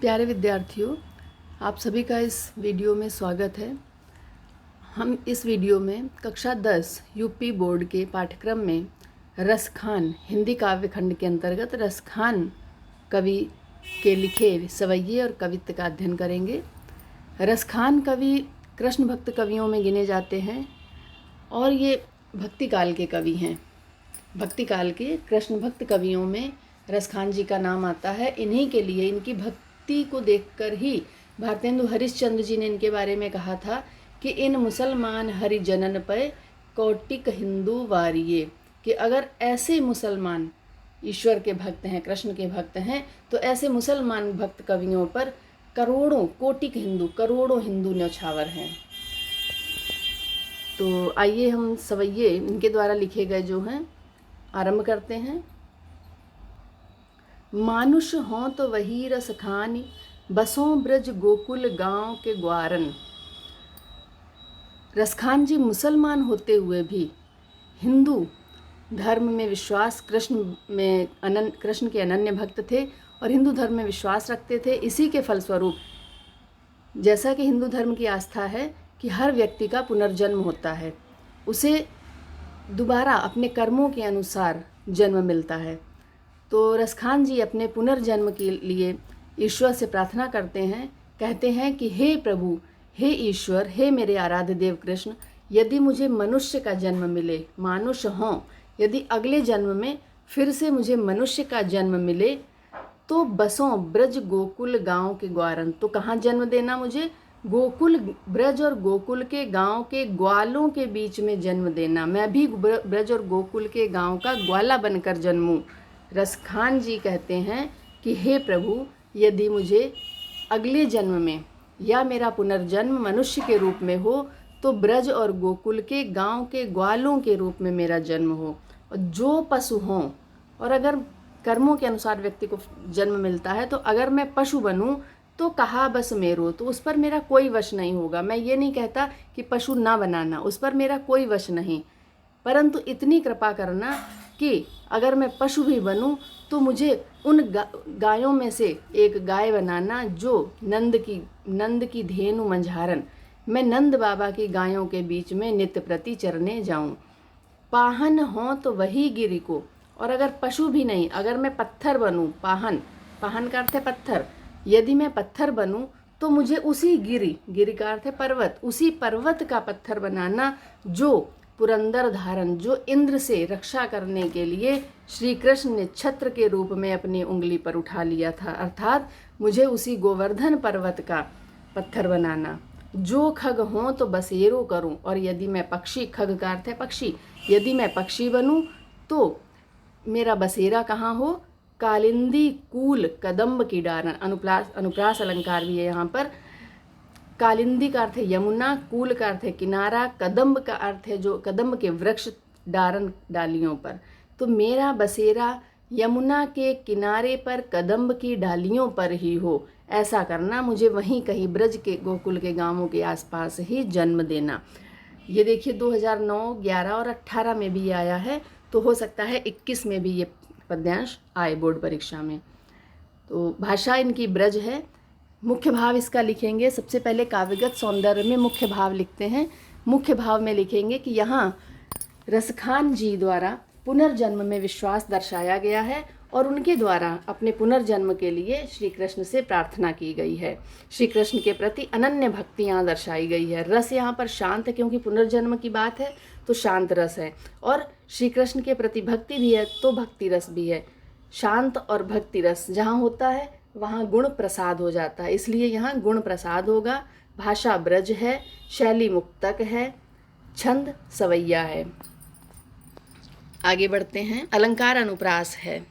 प्यारे विद्यार्थियों, आप सभी का इस वीडियो में स्वागत है। हम इस वीडियो में कक्षा 10 यूपी बोर्ड के पाठ्यक्रम में रसखान हिंदी काव्य खंड के अंतर्गत रसखान कवि के लिखे सवैये और कवित्व का अध्ययन करेंगे। रसखान कवि कृष्ण भक्त कवियों में गिने जाते हैं और ये भक्ति काल के कवि हैं। भक्ति काल के कृष्ण भक्त कवियों में रसखान जी का नाम आता है। इन्हीं के लिए, इनकी भक्ति को देखकर ही भारतेंदु हरिश्चंद्र जी ने इनके बारे में कहा था कि इन मुसलमान हरिजनन पे कौटिक हिंदू वारिये, कि अगर ऐसे मुसलमान ईश्वर के भक्त हैं, कृष्ण के भक्त हैं, तो ऐसे मुसलमान भक्त कवियों पर करोड़ों कोटिक हिंदू, करोड़ों हिंदू न्यौछावर हैं। तो आइए हम सवैये इनके द्वारा लिखे गए जो हैं आरंभ करते हैं। मानुष हों तो वही रसखानी, बसों ब्रज गोकुल गांव के ग्वारन। रसखान जी मुसलमान होते हुए भी हिंदू धर्म में विश्वास, कृष्ण के अनन्य भक्त थे और हिंदू धर्म में विश्वास रखते थे। इसी के फलस्वरूप, जैसा कि हिंदू धर्म की आस्था है कि हर व्यक्ति का पुनर्जन्म होता है, उसे दोबारा अपने कर्मों के अनुसार जन्म मिलता है। तो रसखान जी अपने पुनर्जन्म के लिए ईश्वर से प्रार्थना करते हैं, कहते हैं कि हे प्रभु, हे ईश्वर, हे मेरे आराध्य देव कृष्ण, यदि मुझे मनुष्य का जन्म मिले, मानुष हों, यदि अगले जन्म में फिर से मुझे मनुष्य का जन्म मिले, तो बसों ब्रज गोकुल गांव के ग्वारन। तो कहाँ जन्म देना मुझे? गोकुल, ब्रज और गोकुल के गांव के ग्वालों के बीच में जन्म देना। मैं भी ब्रज और गोकुल के गांव का ग्वाला बनकर जन्मूं। रसखान जी कहते हैं कि हे प्रभु, यदि मुझे अगले जन्म में या मेरा पुनर्जन्म मनुष्य के रूप में हो, तो ब्रज और गोकुल के गांव के ग्वालों के रूप में मेरा जन्म हो। और जो पशु हों, और अगर कर्मों के अनुसार व्यक्ति को जन्म मिलता है, तो अगर मैं पशु बनूं तो कहा बस मेरो, तो उस पर मेरा कोई वश नहीं होगा। मैं ये नहीं कहता कि पशु ना बनाना, उस पर मेरा कोई वश नहीं, परंतु इतनी कृपा करना कि अगर मैं पशु भी बनूं तो मुझे उन गायों में से एक गाय बनाना जो नंद की धेनु मंझारन, मैं नंद बाबा की गायों के बीच में नित्य प्रति चरने जाऊं। पाहन हो तो वही गिरि को, और अगर पशु भी नहीं, अगर मैं पत्थर बनूं, पाहन का अर्थ है पत्थर, यदि मैं पत्थर बनूं तो मुझे उसी गिरि का अर्थ है पर्वत, उसी पर्वत का पत्थर बनाना जो पुरंदर धारण, जो इंद्र से रक्षा करने के लिए श्री कृष्ण ने छत्र के रूप में अपनी उंगली पर उठा लिया था, अर्थात मुझे उसी गोवर्धन पर्वत का पत्थर बनाना। जो खग हों तो बसेरो करूं, और यदि मैं पक्षी, खग का अर्थ है पक्षी, यदि मैं पक्षी बनूं तो मेरा बसेरा कहाँ हो? कालिंदी कूल कदम्ब की डारन। अनुप्रास अलंकार भी है यहाँ पर। कालिंदी का अर्थ है यमुना, कूल का अर्थ है किनारा, कदम्ब का अर्थ है जो कदम्ब के वृक्ष, डारन डालियों पर। तो मेरा बसेरा यमुना के किनारे पर कदम्ब की डालियों पर ही हो, ऐसा करना। मुझे वहीं कहीं ब्रज के गोकुल के गांवों के आसपास ही जन्म देना। ये देखिए 2009, 11 और 18 में भी आया है, तो हो सकता है 21 में भी ये पद्यांश आए बोर्ड परीक्षा में। तो भाषा इनकी ब्रज है। मुख्य भाव इसका लिखेंगे। सबसे पहले काव्यगत सौंदर्य में मुख्य भाव लिखते हैं। मुख्य भाव में लिखेंगे कि यहाँ रसखान जी द्वारा पुनर्जन्म में विश्वास दर्शाया गया है और उनके द्वारा अपने पुनर्जन्म के लिए श्री कृष्ण से प्रार्थना की गई है। श्री कृष्ण के प्रति अनन्य भक्ति यहाँ दर्शाई गई है। रस यहाँ पर शांत है, क्योंकि पुनर्जन्म की बात है तो शांत रस है, और श्री कृष्ण के प्रति भक्ति भी है तो भक्ति रस भी है। शांत और भक्ति रस जहाँ होता है वहाँ गुण प्रसाद हो जाता है, इसलिए यहाँ गुण प्रसाद होगा। भाषा ब्रज है, शैली मुक्तक है, छंद सवैया है। आगे बढ़ते हैं। अलंकार अनुप्रास है।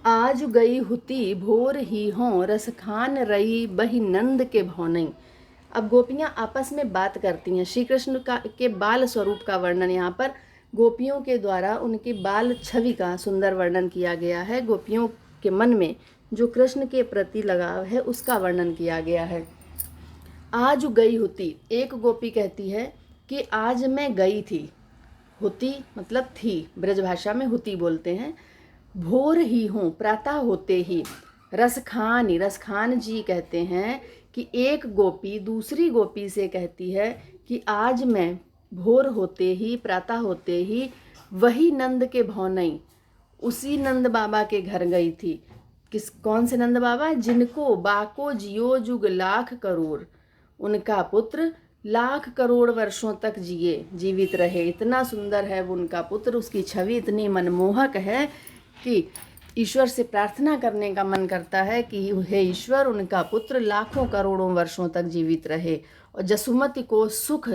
आज गई हुती भोर ही हों, रसखान रही बही नंद के भौनई। अब गोपियाँ आपस में बात करती हैं। श्री कृष्ण के बाल स्वरूप का वर्णन यहाँ पर गोपियों के द्वारा उनकी बाल छवि का सुंदर वर्णन किया गया है। गोपियों के मन में जो कृष्ण के प्रति लगाव है उसका वर्णन किया गया है। आज गई होती, एक गोपी कहती है कि आज मैं गई थी। हुती मतलब थी, ब्रजभाषा में हुती बोलते हैं। भोर ही हूँ, प्रातः होते ही। रसखान जी कहते हैं कि एक गोपी दूसरी गोपी से कहती है कि आज मैं भोर होते ही, प्रातः होते ही वही नंद के भौनई, उसी नंद बाबा के घर गई थी। कौन से नंद बाबा? जिनको बाको जियो जुग लाख करोड़, उनका पुत्र लाख करोड़ वर्षों तक जीवित रहे। इतना सुंदर है वो उनका पुत्र, उसकी छवि इतनी मनमोहक है कि ईश्वर से प्रार्थना करने का मन करता है कि हे ईश्वर, उनका पुत्र लाखों करोड़ों वर्षों तक जीवित रहे। और जसुमति को सुख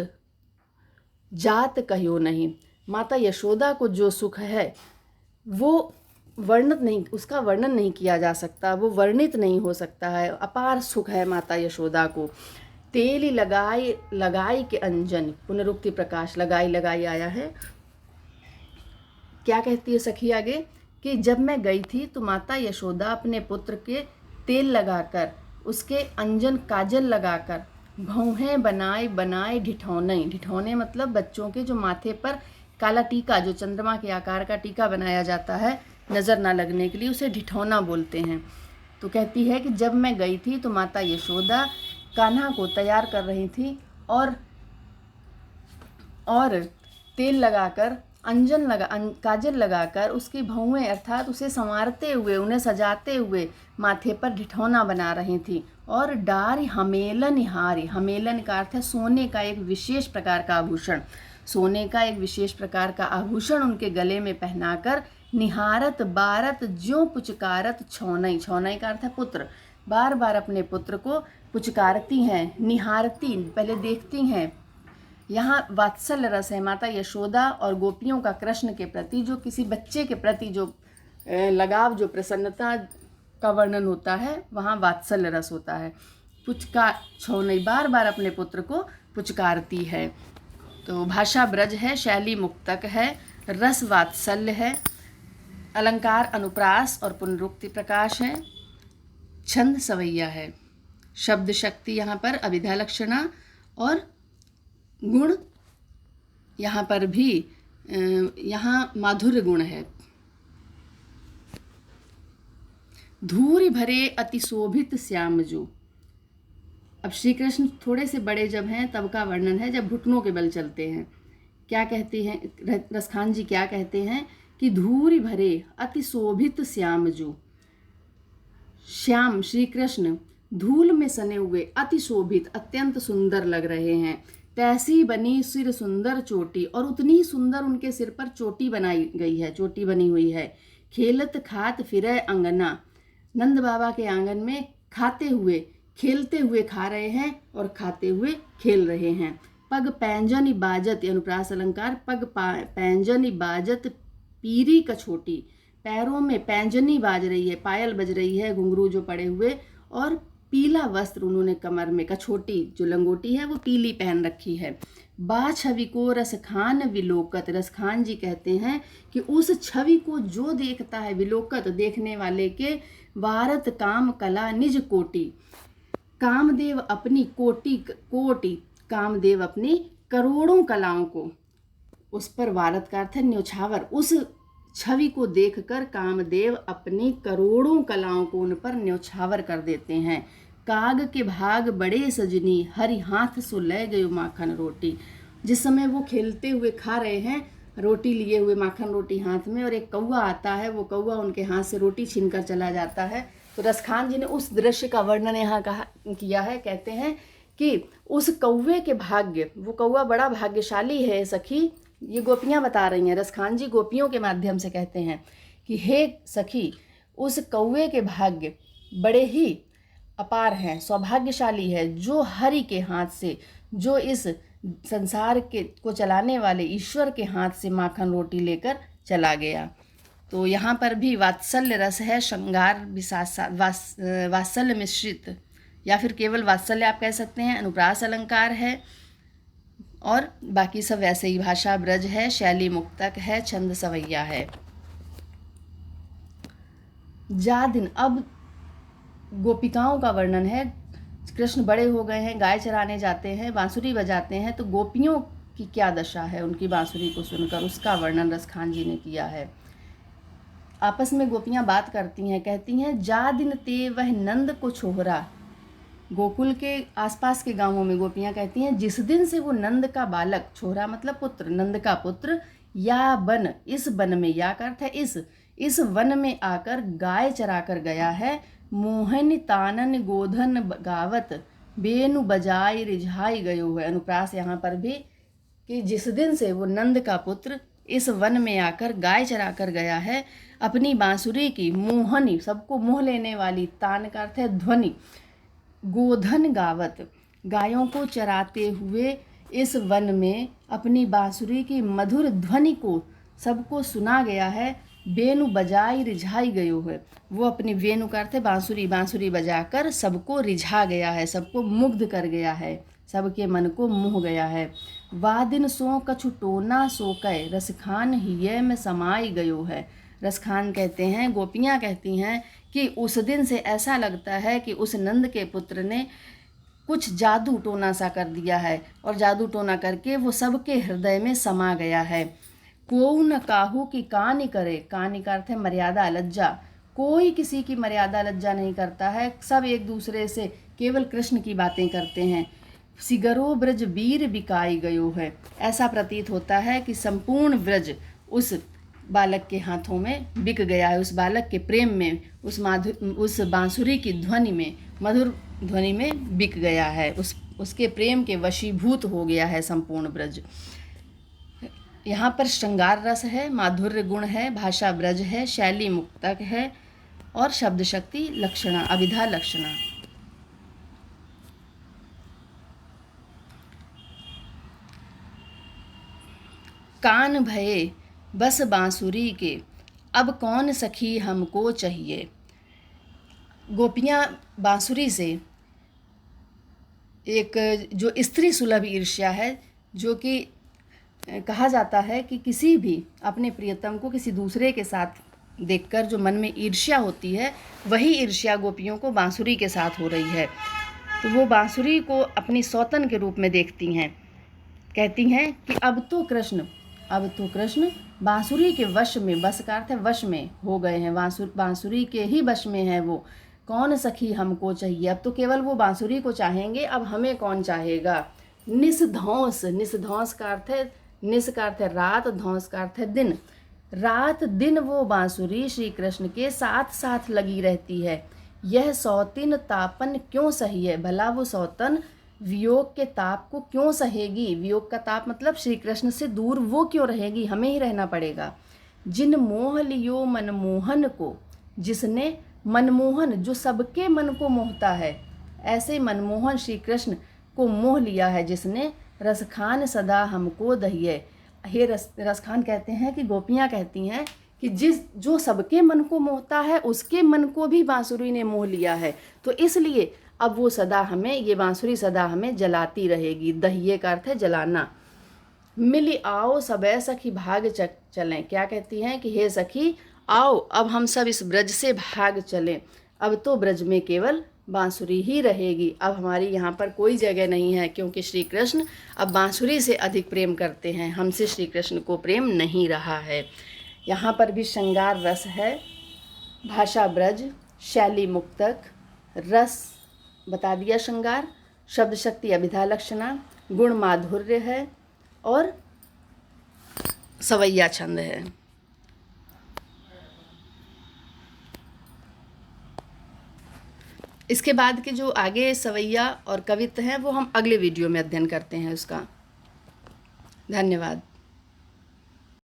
जात कहियो नहीं, माता यशोदा को जो सुख है वो उसका वर्णन नहीं किया जा सकता, वो वर्णित नहीं हो सकता है। अपार सुख है माता यशोदा को। तेली लगाई लगाई के अंजन, पुनरुक्ति प्रकाश, लगाई लगाई आया है। क्या कहती है सखी आगे कि जब मैं गई थी तो माता यशोदा अपने पुत्र के तेल लगाकर, उसके अंजन काजल लगाकर, भौहें बनाए बनाए ढिठौने, ढिठौने मतलब बच्चों के जो माथे पर काला टीका, जो चंद्रमा के आकार का टीका बनाया जाता है नज़र ना लगने के लिए, उसे ढिठौना बोलते हैं। तो कहती है कि जब मैं गई थी तो माता यशोदा कान्हा को तैयार कर रही थी और तेल लगाकर, काजल लगाकर उसकी भौएं अर्थात उसे संवारते हुए, उन्हें सजाते हुए माथे पर ढिठौना बना रही थी। और डार हमेलन हारी, हमेलन का अर्थ है सोने का एक विशेष प्रकार का आभूषण, सोने का एक विशेष प्रकार का आभूषण उनके गले में पहनाकर, निहारत बारत ज्यों पुचकारत छौनई, छौनई का अर्थ है पुत्र, बार बार अपने पुत्र को पुचकारती हैं, निहारती, पहले देखती हैं। यहाँ वात्सल्य रस है, माता यशोदा और गोपियों का कृष्ण के प्रति, जो किसी बच्चे के प्रति जो लगाव, जो प्रसन्नता का वर्णन होता है, वहाँ वात्सल्य रस होता है। पुचकार छौनई, बार बार अपने पुत्र को पुचकारती है। तो भाषा ब्रज है, शैली मुक्तक है, रस वात्सल्य है, अलंकार अनुप्रास और पुनरुक्ति प्रकाश है, छंद सवैया है, शब्द शक्ति यहाँ पर अभिधा लक्षणा, और गुण यहाँ पर भी यहाँ माधुर्य गुण है। धूरी भरे अति शोभित श्यामजू। अब श्री कृष्ण थोड़े से बड़े जब हैं तब का वर्णन है, जब घुटनों के बल चलते हैं। क्या कहती हैं रसखान जी, क्या कहते हैं कि धूरी भरे अति शोभित श्यामजू, श्याम श्री कृष्ण धूल में सने हुए अति शोभित, अत्यंत सुंदर लग रहे हैं। तैसी बनी सिर सुंदर चोटी, और उतनी सुंदर उनके सिर पर चोटी बनाई गई है, चोटी बनी हुई है। खेलत खात फिरे अंगना, नंद बाबा के आंगन में खाते हुए, खेलते हुए खा रहे हैं और खाते हुए खेल रहे हैं। पग पैंजनी बाजत, अनुप्रास अलंकार, पग पैंजनी बाजत पीरी कछोटी, पैरों में पैंजनी बाज रही है, पायल बज रही है, घुंघरू जो पड़े हुए, और पीला वस्त्र उन्होंने कमर में, कछोटी जो लंगोटी है वो पीली पहन रखी है। बा छवि को रसखान विलोकत, रसखान जी कहते हैं कि उस छवि को जो देखता है, विलोकत देखने वाले के, वारत काम कला निज कोटि, कामदेव अपनी कोटि कामदेव अपनी करोड़ों कलाओं को, उस पर वारत का अर्थ है न्योछावर, उस छवि को देखकर कामदेव अपनी करोड़ों कलाओं को उन पर न्योछावर कर देते हैं। काग के भाग बड़े सजनी, हरि हाथ सो ले गयो माखन रोटी। जिस समय वो खेलते हुए खा रहे हैं, रोटी लिए हुए, माखन रोटी हाथ में, और एक कौवा आता है, वो कौवा उनके हाथ से रोटी छीन कर चला जाता है। तो रसखान जी ने उस दृश्य का वर्णन यहाँ किया है। कहते हैं कि उस कौवे के भाग्य, वो कौवा बड़ा भाग्यशाली है सखी, ये गोपियाँ बता रही हैं, रसखान जी गोपियों के माध्यम से कहते हैं कि हे सखी, उस कौवे के भाग्य बड़े ही अपार हैं, सौभाग्यशाली है, जो हरि के हाथ से, जो इस संसार को चलाने वाले ईश्वर के हाथ से माखन रोटी लेकर चला गया। तो यहाँ पर भी वात्सल्य रस है, श्रृंगार भी वात्सल्य मिश्रित, या फिर केवल वात्सल्य आप कह सकते हैं, अनुप्रास अलंकार है, और बाकी सब वैसे ही। भाषा ब्रज है, शैली मुक्तक है, छंद सवैया है। जा दिन, अब गोपिकाओं का वर्णन है। कृष्ण बड़े हो गए हैं, गाय चराने जाते हैं, बांसुरी बजाते हैं, तो गोपियों की क्या दशा है उनकी बांसुरी को सुनकर, उसका वर्णन रसखान जी ने किया है। आपस में गोपियाँ बात करती हैं, कहती हैं जा दिन ते वह नंद को छोहरा। गोकुल के आसपास के गांवों में गोपियाँ कहती हैं जिस दिन से वो नंद का बालक, छोहरा मतलब पुत्र, नंद का पुत्र, या वन, इस वन में, या का अर्थ है इस वन में आकर गाय चरा कर गया है, मोहन तानन गोधन गावत, बेनु बजाई रिझाई गयो है। अनुप्रास यहाँ पर भी कि जिस दिन से वो नंद का पुत्र इस वन में आकर गाय चरा कर गया है, अपनी बांसुरी की मोहनी, सबको मोह लेने वाली, तान का अर्थ है ध्वनि, गोधन गावत, गायों को चराते हुए इस वन में अपनी बांसुरी की मधुर ध्वनि को सबको सुना गया है, बेनु बजाई रिझाई गयो है। वो अपनी वेणु का अर्थ है बांसुरी, बांसुरी बजाकर सबको रिझा गया है, सबको मुग्ध कर गया है, सबके मन को मोह गया है। वादिन सो कछु टोना सो कै, रसखान हिये में समाई गयो है। रसखान कहते हैं, गोपियाँ कहती हैं कि उस दिन से ऐसा लगता है कि उस नंद के पुत्र ने कुछ जादू टोना सा कर दिया है, और जादू टोना करके वो सबके हृदय में समा गया है। कोऊ न काहू की कानी करे, कानी का अर्थ है मर्यादा, लज्जा, कोई किसी की मर्यादा लज्जा नहीं करता है, सब एक दूसरे से केवल कृष्ण की बातें करते हैं। सिगरो ब्रज वीर बिकाई गयो है, ऐसा प्रतीत होता है कि संपूर्ण ब्रज उस बालक के हाथों में बिक गया है, उस बालक के प्रेम में, उस बांसुरी की ध्वनि में, मधुर ध्वनि में बिक गया है, उसके प्रेम के वशीभूत हो गया है संपूर्ण ब्रज। यहाँ पर श्रृंगार रस है, माधुर्य गुण है, भाषा ब्रज है, शैली मुक्तक है, और शब्द शक्ति लक्षणा, अभिधा लक्षणा। कान भये बस बांसुरी के, अब कौन सखी हमको चाहिए। गोपियाँ बांसुरी से एक जो स्त्री सुलभ ईर्ष्या है, जो कि कहा जाता है कि किसी भी अपने प्रियतम को किसी दूसरे के साथ देखकर जो मन में ईर्ष्या होती है, वही ईर्ष्या गोपियों को बांसुरी के साथ हो रही है। तो वो बांसुरी को अपनी सौतन के रूप में देखती हैं, कहती हैं कि अब तो कृष्ण बांसुरी के वश में, बस का अर्थ है वश में हो गए हैं, बांसुरी के ही वश में है वो। कौन सखी हमको चाहिए, अब तो केवल वो बांसुरी को चाहेंगे, अब हमें कौन चाहेगा। निसधौंस, निसधौंस का अर्थ है, निस का अर्थ है रात, धौंस का अर्थ है दिन। रात दिन वो बांसुरी श्री कृष्ण के साथ साथ लगी रहती है। यह सौतिन तापन क्यों सही है, भला वो सौतन वियोग के ताप को क्यों सहेगी। वियोग का ताप मतलब श्री कृष्ण से दूर वो क्यों रहेगी, हमें ही रहना पड़ेगा। जिन मोह लियो मनमोहन को, जिसने मनमोहन, जो सबके मन को मोहता है, ऐसे मनमोहन श्री कृष्ण को मोह लिया है जिसने। रसखान सदा हमको दहिए, हे रसखान कहते हैं कि गोपियाँ कहती हैं कि जो सबके मन को मोहता है, उसके मन को भी बांसुरी ने मोह लिया है, तो इसलिए अब वो सदा हमें, ये बांसुरी सदा हमें जलाती रहेगी। दहिए का अर्थ है जलाना। मिली आओ सबे सखी भाग चलें, क्या कहती हैं कि हे सखी आओ, अब हम सब इस ब्रज से भाग चलें, अब तो ब्रज में केवल बांसुरी ही रहेगी, अब हमारी यहाँ पर कोई जगह नहीं है, क्योंकि श्री कृष्ण अब बांसुरी से अधिक प्रेम करते हैं, हमसे श्री कृष्ण को प्रेम नहीं रहा है। यहाँ पर भी श्रृंगार रस है, भाषा ब्रज, शैली मुक्तक, रस बता दिया श्रृंगार, शब्द शक्ति अभिधा लक्षणा, गुण माधुर्य है, और सवैया छंद है। इसके बाद के जो आगे सवैया और कवित्त हैं वो हम अगले वीडियो में अध्ययन करते हैं उसका। धन्यवाद।